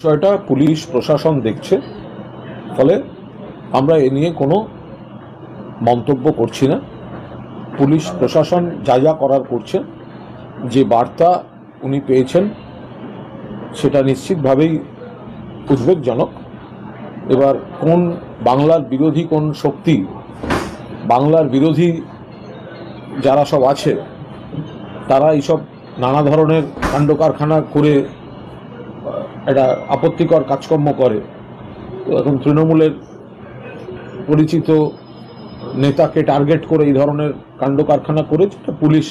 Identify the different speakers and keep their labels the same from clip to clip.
Speaker 1: বিষয়টা পুলিশ প্রশাসন দেখছে, ফলে আমরা এ নিয়ে কোনো মন্তব্য করছি না। পুলিশ প্রশাসন যা যা করার করছে, যে বার্তা উনি পেয়েছেন সেটা নিশ্চিতভাবেই উদ্বেগজনক। এবার কোন বাংলার বিরোধী কোন শক্তি, বাংলার বিরোধী যারা সব আছে, তারা এইসব নানা ধরনের কাণ্ড কারখানা করে একটা আপত্তিকর কাজকর্ম করে। তো এখন তৃণমূলের পরিচিত নেতাকে টার্গেট করে এই ধরনের কাণ্ড কারখানা করেছে। পুলিশ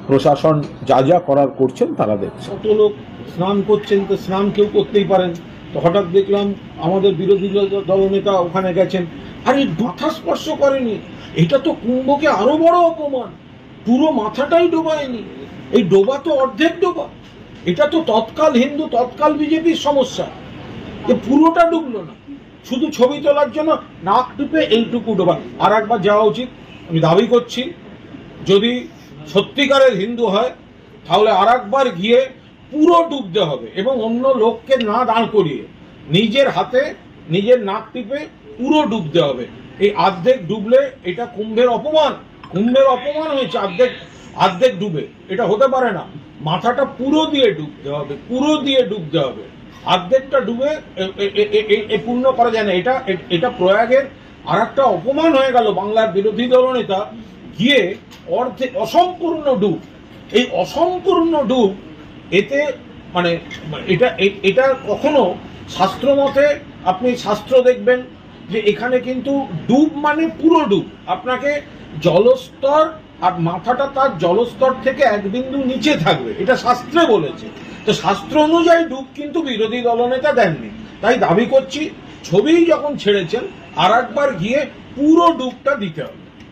Speaker 1: প্রশাসন যা যা করার করছেন তারা দেখছে।
Speaker 2: কত লোক স্নান করছেন, তো স্নান কেউ করতেই পারেন, তো হঠাৎ দেখলাম আমাদের বিরোধী দলনেতা ওখানে গেছেন, আর এই মাথা স্পর্শ করেনি। এটা তো কুম্ভকে আরো বড় অপমান। পুরো মাথাটাই ডোবায়নি, এই ডোবা তো অর্ধেক ডোবা। এটা তো তৎকাল হিন্দু তৎকাল বিজেপির সমস্যা, যে পুরোটা ডুবলো না, শুধু ছবি তোলার জন্য নাক টিপে এইটুকু ডোবা। আর একবার যাওয়া উচিত। আমি দাবি করছি, যদি সত্যিকারের হিন্দু হয় তাহলে আর একবার গিয়ে পুরো ডুবতে হবে, এবং অন্য লোককে না দাঁড় করিয়ে নিজের হাতে নিজের নাক টিপে পুরো ডুবতে হবে। এই অর্ধেক ডুবলে এটা কুম্ভের অপমান। কুম্ভের অপমান হয়েছে অর্ধেক ডুবে, এটা হতে পারে না। মাথাটা পুরো দিয়ে ডুবতে হবে, পুরো দিয়ে ডুবতে হবে। অর্ধেকটা ডুবে পূর্ণ করা যায় না। এটা প্রয়াগের আর একটা অপমান হয়ে গেল। বাংলার বিরোধী দলনেতা গিয়ে অর্ধেক অসম্পূর্ণ ডুব, এই অসম্পূর্ণ ডুব, এতে মানে এটা কখনো শাস্ত্র মতে, আপনি শাস্ত্র দেখবেন যে এখানে কিন্তু ডুব মানে পুরো ডুব। আপনাকে জলস্তর আর মাথাটা তার জলস্তর থেকে এক বিন্দু নিচে থাকবে, এটা শাস্ত্রে বলেছে। তো শাস্ত্র অনুযায়ী ডুব কিন্তু বিরোধী দলনেতা দেননি। তাই দাবি করছি, ছবি যখন ছেড়েছেন আর একবার গিয়ে পুরো ডুবটা দিতে হবে।